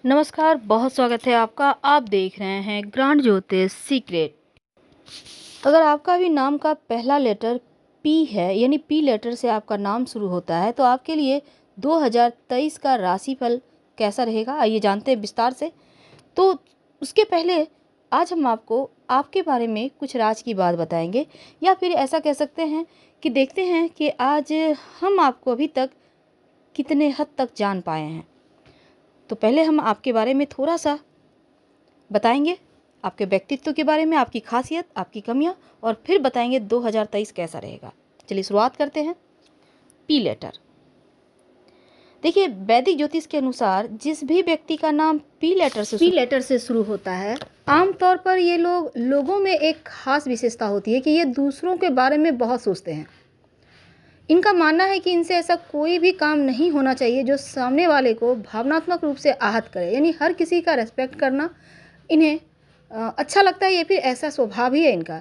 नमस्कार, बहुत स्वागत है आपका। आप देख रहे हैं ग्रांड ज्योतिष सीक्रेट। अगर आपका भी नाम का पहला लेटर पी है, यानी पी लेटर से आपका नाम शुरू होता है, तो आपके लिए 2023 का राशिफल कैसा रहेगा, आइए जानते हैं विस्तार से। तो उसके पहले आज हम आपको आपके बारे में कुछ राज की बात बताएंगे, या फिर ऐसा कह सकते हैं कि देखते हैं कि आज हम आपको अभी तक कितने हद तक जान पाए हैं। तो पहले हम आपके बारे में थोड़ा सा बताएंगे, आपके व्यक्तित्व के बारे में, आपकी खासियत, आपकी कमियां, और फिर बताएंगे 2023 कैसा रहेगा। चलिए शुरुआत करते हैं। P letter. देखिए, वैदिक ज्योतिष के अनुसार जिस भी व्यक्ति का नाम पी लेटर से शुरू होता है, आमतौर पर ये लोगों में एक खास विशेषता होती है कि ये दूसरों के बारे में बहुत सोचते हैं। इनका मानना है कि इनसे ऐसा कोई भी काम नहीं होना चाहिए जो सामने वाले को भावनात्मक रूप से आहत करे, यानी हर किसी का रेस्पेक्ट करना इन्हें अच्छा लगता है। ये फिर ऐसा स्वभाव ही है इनका।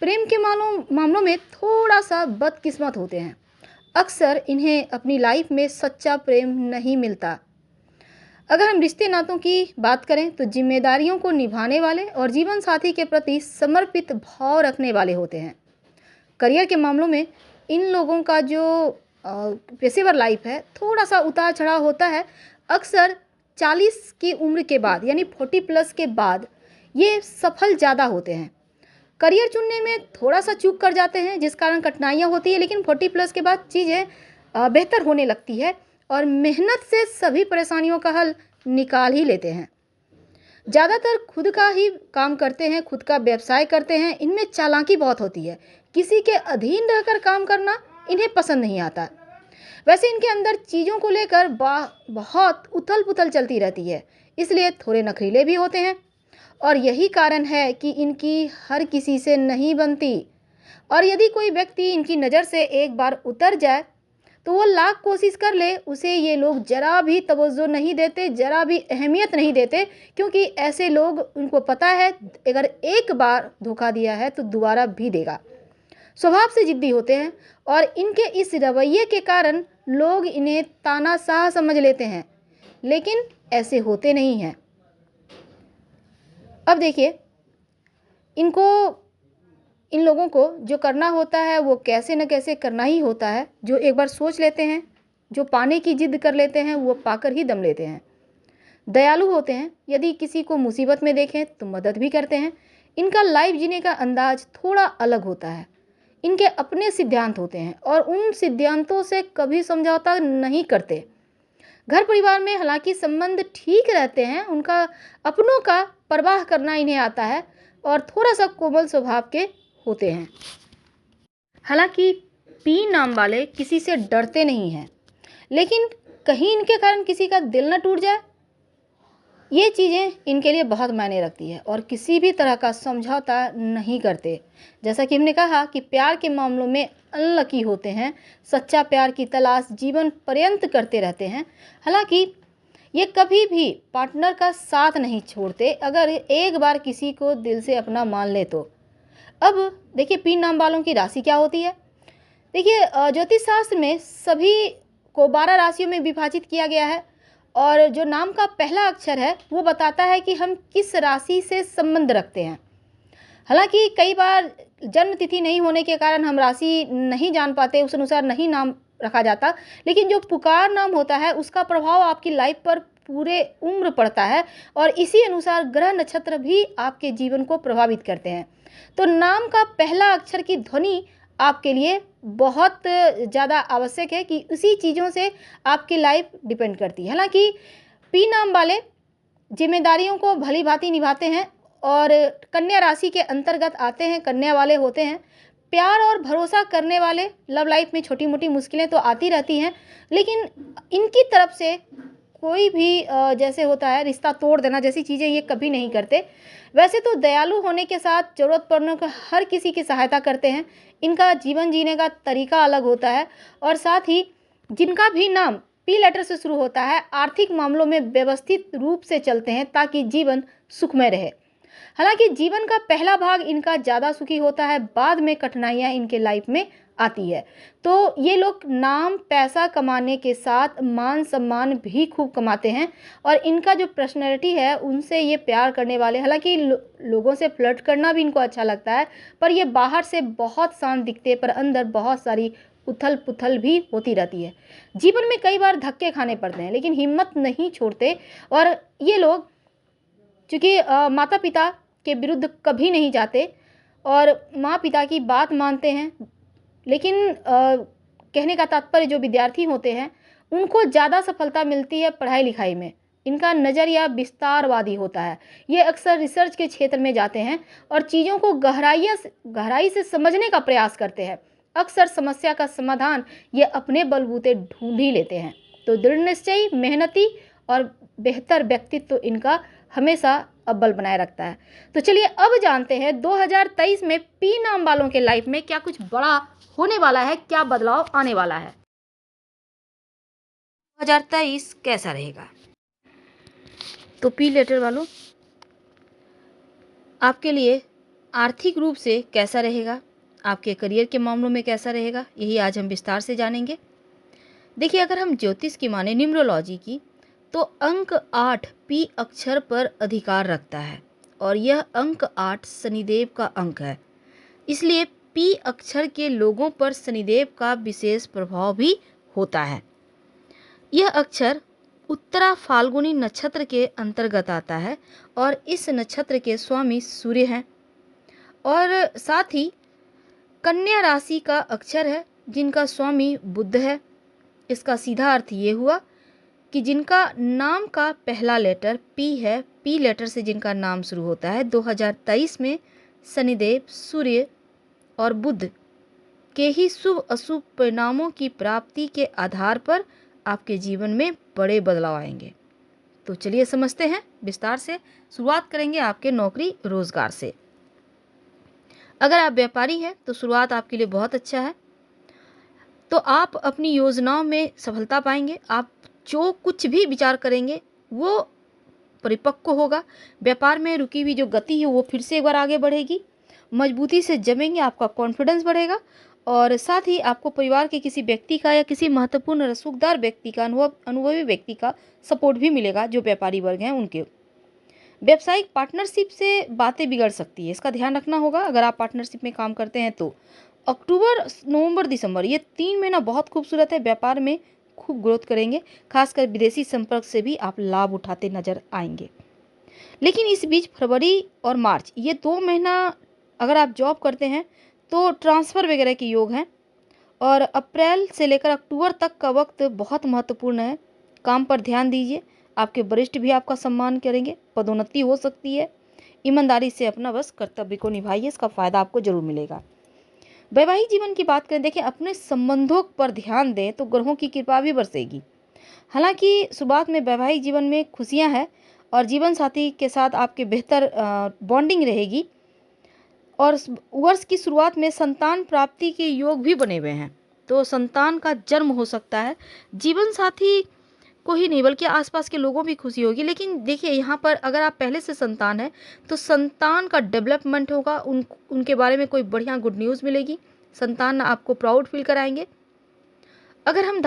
प्रेम के मामलों में थोड़ा सा बदकिस्मत होते हैं। अक्सर इन्हें अपनी लाइफ में सच्चा प्रेम नहीं मिलता। अगर हम रिश्ते नातों की बात करें तो जिम्मेदारियों को निभाने वाले और जीवन साथी के प्रति समर्पित भाव रखने वाले होते हैं। करियर के मामलों में इन लोगों का जो पेशेवर लाइफ है, थोड़ा सा उतार चढ़ाव होता है। अक्सर 40 की उम्र के बाद, यानी 40 प्लस के बाद ये सफल ज़्यादा होते हैं। करियर चुनने में थोड़ा सा चूक कर जाते हैं, जिस कारण कठिनाइयाँ होती है, लेकिन 40 प्लस के बाद चीज़ें बेहतर होने लगती है और मेहनत से सभी परेशानियों का हल निकाल ही लेते हैं। ज़्यादातर खुद का ही काम करते हैं, खुद का व्यवसाय करते हैं। इनमें चालाकी बहुत होती है। किसी के अधीन रहकर काम करना इन्हें पसंद नहीं आता। वैसे इनके अंदर चीज़ों को लेकर बहुत उथल पुथल चलती रहती है, इसलिए थोड़े नखरीले भी होते हैं। और यही कारण है कि इनकी हर किसी से नहीं बनती। और यदि कोई व्यक्ति इनकी नज़र से एक बार उतर जाए तो वो लाख कोशिश कर ले, उसे ये लोग जरा भी तवज्जो नहीं देते, जरा भी अहमियत नहीं देते, क्योंकि ऐसे लोग, उनको पता है अगर एक बार धोखा दिया है तो दोबारा भी देगा। स्वभाव से जिद्दी होते हैं और इनके इस रवैये के कारण लोग इन्हें तानाशाह समझ लेते हैं, लेकिन ऐसे होते नहीं हैं। अब देखिए, इन लोगों को जो करना होता है वो कैसे न कैसे करना ही होता है। जो एक बार सोच लेते हैं, जो पाने की जिद कर लेते हैं, वो पाकर ही दम लेते हैं। दयालु होते हैं, यदि किसी को मुसीबत में देखें तो मदद भी करते हैं। इनका लाइफ जीने का अंदाज थोड़ा अलग होता है। इनके अपने सिद्धांत होते हैं और उन सिद्धांतों से कभी समझौता नहीं करते। घर परिवार में हालांकि संबंध ठीक रहते हैं, उनका अपनों का परवाह करना इन्हें आता है और थोड़ा सा कोमल स्वभाव के होते हैं। हालांकि पी नाम वाले किसी से डरते नहीं हैं, लेकिन कहीं इनके कारण किसी का दिल न टूट जाए, ये चीज़ें इनके लिए बहुत मायने रखती है और किसी भी तरह का समझौता नहीं करते। जैसा कि हमने कहा कि प्यार के मामलों में अनलकी होते हैं, सच्चा प्यार की तलाश जीवन पर्यंत करते रहते हैं। हालांकि ये कभी भी पार्टनर का साथ नहीं छोड़ते, अगर एक बार किसी को दिल से अपना मान ले तो। अब देखिए, पी नाम वालों की राशि क्या होती है। देखिए, ज्योतिष शास्त्र में सभी को 12 राशियों में विभाजित किया गया है और जो नाम का पहला अक्षर है वो बताता है कि हम किस राशि से संबंध रखते हैं। हालांकि कई बार जन्म तिथि नहीं होने के कारण हम राशि नहीं जान पाते, उस अनुसार नहीं नाम रखा जाता, लेकिन जो पुकार नाम होता है उसका प्रभाव आपकी लाइफ पर पूरे उम्र पड़ता है और इसी अनुसार ग्रह नक्षत्र भी आपके जीवन को प्रभावित करते हैं। तो नाम का पहला अक्षर की ध्वनि आपके लिए बहुत ज़्यादा आवश्यक है कि उसी चीज़ों से आपकी लाइफ डिपेंड करती है। हालांकि पी नाम वाले जिम्मेदारियों को भली भांति निभाते हैं और कन्या राशि के अंतर्गत आते हैं, कन्या वाले होते हैं। प्यार और भरोसा करने वाले, लव लाइफ में छोटी मोटी मुश्किलें तो आती रहती हैं, लेकिन इनकी तरफ से कोई भी जैसे होता है रिश्ता तोड़ देना जैसी चीज़ें ये कभी नहीं करते। वैसे तो दयालु होने के साथ ज़रूरत पड़ने पर हर किसी की सहायता करते हैं। इनका जीवन जीने का तरीका अलग होता है और साथ ही जिनका भी नाम पी लेटर से शुरू होता है, आर्थिक मामलों में व्यवस्थित रूप से चलते हैं ताकि जीवन सुखमय रहे। हालांकि जीवन का पहला भाग इनका ज़्यादा सुखी होता है, बाद में कठिनाइयाँ इनके लाइफ में आती है। तो ये लोग नाम पैसा कमाने के साथ मान सम्मान भी खूब कमाते हैं और इनका जो पर्सनैलिटी है उनसे ये प्यार करने वाले, हालांकि लोगों से फ्लर्ट करना भी इनको अच्छा लगता है, पर ये बाहर से बहुत शांत दिखते हैं पर अंदर बहुत सारी उथल पुथल भी होती रहती है। जीवन में कई बार धक्के खाने पड़ते हैं लेकिन हिम्मत नहीं छोड़ते। और ये लोग चूँकि माता पिता के विरुद्ध कभी नहीं जाते और माँ पिता की बात मानते हैं, लेकिन कहने का तात्पर्य जो विद्यार्थी होते हैं उनको ज़्यादा सफलता मिलती है पढ़ाई लिखाई में। इनका नज़रिया विस्तारवादी होता है। ये अक्सर रिसर्च के क्षेत्र में जाते हैं और चीज़ों को गहराई से समझने का प्रयास करते हैं। अक्सर समस्या का समाधान ये अपने बलबूते ढूंढ ही लेते हैं। तो दृढ़ निश्चयी, मेहनती और बेहतर व्यक्तित्व इनका हमेशा अव्वल बनाए रखता है। तो चलिए अब जानते हैं 2023 में पी नाम वालों के लाइफ में क्या कुछ बड़ा होने वाला है, क्या बदलाव आने वाला है। 2023 कैसा रहेगा? तो पी लेटर वालों, आपके लिए आर्थिक रूप से कैसा रहेगा, आपके करियर के मामलों में कैसा रहेगा, यही आज हम विस्तार से जानेंगे। देखिए, अगर हम ज्योतिष की माने, न्यूमरोलॉजी की, तो अंक 8 पी अक्षर पर अधिकार रखता है और यह अंक 8 शनिदेव का अंक है। इसलिए पी अक्षर के लोगों पर शनिदेव का विशेष प्रभाव भी होता है। यह अक्षर उत्तरा फाल्गुनी नक्षत्र के अंतर्गत आता है और इस नक्षत्र के स्वामी सूर्य हैं और साथ ही कन्या राशि का अक्षर है जिनका स्वामी बुध है। इसका सीधा अर्थ ये हुआ कि जिनका नाम का पहला लेटर पी है, पी लेटर से जिनका नाम शुरू होता है, 2023 में शनिदेव, सूर्य और बुध के ही शुभ अशुभ परिणामों की प्राप्ति के आधार पर आपके जीवन में बड़े बदलाव आएंगे। तो चलिए समझते हैं विस्तार से। शुरुआत करेंगे आपके नौकरी रोजगार से। अगर आप व्यापारी हैं तो शुरुआत आपके लिए बहुत अच्छा है। तो आप अपनी योजनाओं में सफलता पाएंगे। आप जो कुछ भी विचार करेंगे वो परिपक्व होगा। व्यापार में रुकी हुई जो गति है वो फिर से एक बार आगे बढ़ेगी। मजबूती से जमेंगे, आपका कॉन्फिडेंस बढ़ेगा और साथ ही आपको परिवार के किसी व्यक्ति का या किसी महत्वपूर्ण रसूखदार व्यक्ति का, अनुभवी व्यक्ति का सपोर्ट भी मिलेगा। जो व्यापारी वर्ग हैं उनके व्यावसायिक पार्टनरशिप से बातें बिगड़ सकती है, इसका ध्यान रखना होगा। अगर आप पार्टनरशिप में काम करते हैं तो अक्टूबर, नवंबर, दिसंबर ये 3 महीना बहुत खूबसूरत है। व्यापार में खूब ग्रोथ करेंगे, खासकर विदेशी संपर्क से भी आप लाभ उठाते नजर आएंगे। लेकिन इस बीच फरवरी और मार्च ये 2 महीना अगर आप जॉब करते हैं तो ट्रांसफ़र वगैरह के योग हैं और अप्रैल से लेकर अक्टूबर तक का वक्त बहुत महत्वपूर्ण है। काम पर ध्यान दीजिए, आपके वरिष्ठ भी आपका सम्मान करेंगे, पदोन्नति हो सकती है। ईमानदारी से अपना बस कर्तव्य को निभाइए, इसका फ़ायदा आपको जरूर मिलेगा। वैवाहिक जीवन की बात करें, देखिए अपने संबंधों पर ध्यान दें तो ग्रहों की कृपा भी बरसेगी। हालांकि शुरुआत में वैवाहिक जीवन में खुशियां हैं और जीवन साथी के साथ आपके बेहतर बॉन्डिंग रहेगी और वर्ष की शुरुआत में संतान प्राप्ति के योग भी बने हुए हैं, तो संतान का जन्म हो सकता है। जीवन साथी को ही नहीं बल्कि आसपास के लोगों भी खुशी होगी। लेकिन देखिए यहाँ पर अगर आप पहले से संतान है तो संतान का डेवलपमेंट होगा, उनके बारे में कोई बढ़िया गुड न्यूज़ मिलेगी। संतान आपको प्राउड फील कराएंगे। अगर हम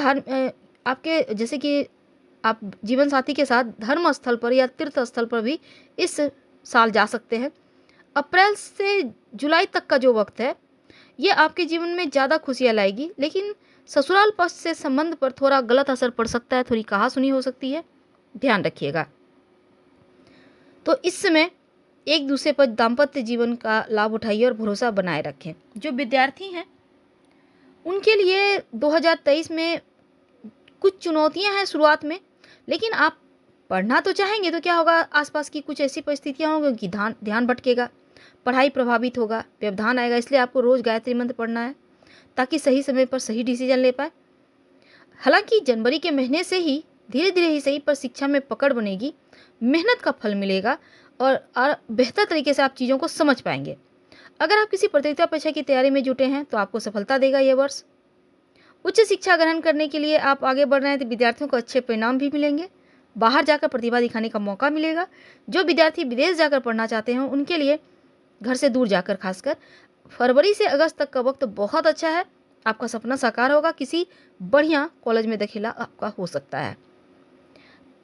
आपके जैसे कि आप जीवन साथी के साथ धर्म स्थल पर या तीर्थ स्थल पर भी इस साल जा सकते हैं। अप्रैल से जुलाई तक का जो वक्त है ये आपके जीवन में ज़्यादा खुशियाँ लाएगी, लेकिन ससुराल पक्ष से संबंध पर थोड़ा गलत असर पड़ सकता है, थोड़ी कहासुनी हो सकती है, ध्यान रखिएगा। तो इस समय एक दूसरे पर दाम्पत्य जीवन का लाभ उठाइए और भरोसा बनाए रखें। जो विद्यार्थी हैं उनके लिए 2023 में कुछ चुनौतियां हैं शुरुआत में, लेकिन आप पढ़ना तो चाहेंगे तो क्या होगा, आसपास की कुछ ऐसी परिस्थितियां होंगी कि ध्यान भटकेगा, पढ़ाई प्रभावित होगा, व्यवधान आएगा। इसलिए आपको रोज़ गायत्री मंत्र पढ़ना है ताकि सही समय पर सही डिसीजन ले पाए। हालांकि जनवरी के महीने से ही धीरे धीरे ही सही पर शिक्षा में पकड़ बनेगी, मेहनत का फल मिलेगा और बेहतर तरीके से आप चीज़ों को समझ पाएंगे। अगर आप किसी प्रतियोगिता परीक्षा की तैयारी में जुटे हैं तो आपको सफलता देगा यह वर्ष। उच्च शिक्षा ग्रहण करने के लिए आप आगे बढ़ रहे हैं तो विद्यार्थियों को अच्छे परिणाम भी मिलेंगे, बाहर जाकर प्रतिभा दिखाने का मौका मिलेगा। जो विद्यार्थी विदेश जाकर पढ़ना चाहते हैं उनके लिए घर से दूर जाकर, खासकर फरवरी से अगस्त तक का वक्त बहुत अच्छा है। आपका सपना साकार होगा, किसी बढ़िया कॉलेज में दाखिला आपका हो सकता है।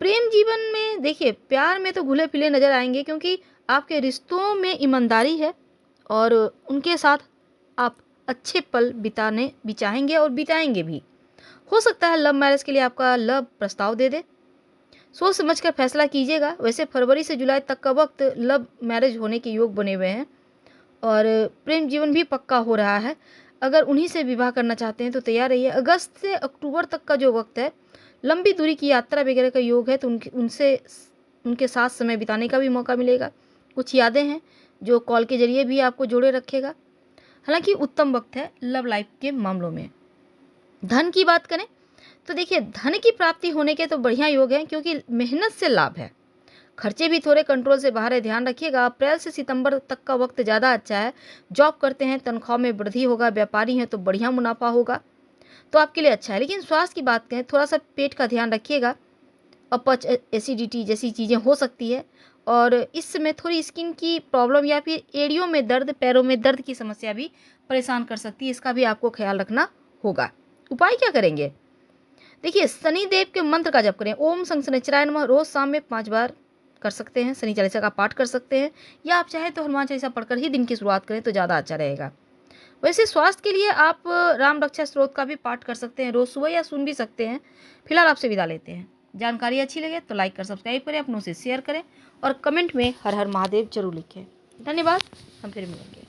प्रेम जीवन में देखिए, प्यार में तो घुले पिले नजर आएंगे, क्योंकि आपके रिश्तों में ईमानदारी है और उनके साथ आप अच्छे पल बिताने भी चाहेंगे और बिताएंगे भी। हो सकता है लव मैरिज के लिए आपका लव प्रस्ताव दे दे, सोच समझ कर फैसला कीजिएगा। वैसे फरवरी से जुलाई तक का वक्त लव मैरिज होने के योग बने हुए हैं और प्रेम जीवन भी पक्का हो रहा है। अगर उन्हीं से विवाह करना चाहते हैं तो तैयार रहिए। अगस्त से अक्टूबर तक का जो वक्त है, लंबी दूरी की यात्रा वगैरह का योग है, तो उनके साथ समय बिताने का भी मौका मिलेगा। कुछ यादें हैं जो कॉल के जरिए भी आपको जोड़े रखेगा। हालांकि उत्तम वक्त है लव लाइफ के मामलों में। धन की बात करें तो देखिए, धन की प्राप्ति होने के तो बढ़िया योग हैं, क्योंकि मेहनत से लाभ है। खर्चे भी थोड़े कंट्रोल से बाहर है, ध्यान रखिएगा। अप्रैल से सितंबर तक का वक्त ज़्यादा अच्छा है। जॉब करते हैं तनख्वाह में वृद्धि होगा, व्यापारी हैं तो बढ़िया मुनाफा होगा, तो आपके लिए अच्छा है। लेकिन स्वास्थ्य की बात करें, थोड़ा सा पेट का ध्यान रखिएगा। अपच, एसिडिटी जैसी चीज़ें हो सकती है और इस समय थोड़ी स्किन की प्रॉब्लम या फिर एड़ियों में दर्द, पैरों में दर्द की समस्या भी परेशान कर सकती है। इसका भी आपको ख्याल रखना होगा। उपाय क्या करेंगे? देखिए, शनिदेव के मंत्र का जप करें। ओम शं शनिश्चराय नमः रोज शाम में 5 बार कर सकते हैं। शनि चालीसा का पाठ कर सकते हैं, या आप चाहे तो हनुमान चालीसा पढ़कर ही दिन की शुरुआत करें तो ज़्यादा अच्छा रहेगा। वैसे स्वास्थ्य के लिए आप राम रक्षा स्तोत्र का भी पाठ कर सकते हैं रोज सुबह, या सुन भी सकते हैं। फिलहाल आपसे विदा लेते हैं। जानकारी अच्छी लगे तो लाइक कर सब्सक्राइब करें, अपनों से शेयर करें और कमेंट में हर हर महादेव जरूर लिखें। धन्यवाद, हम फिर मिलेंगे।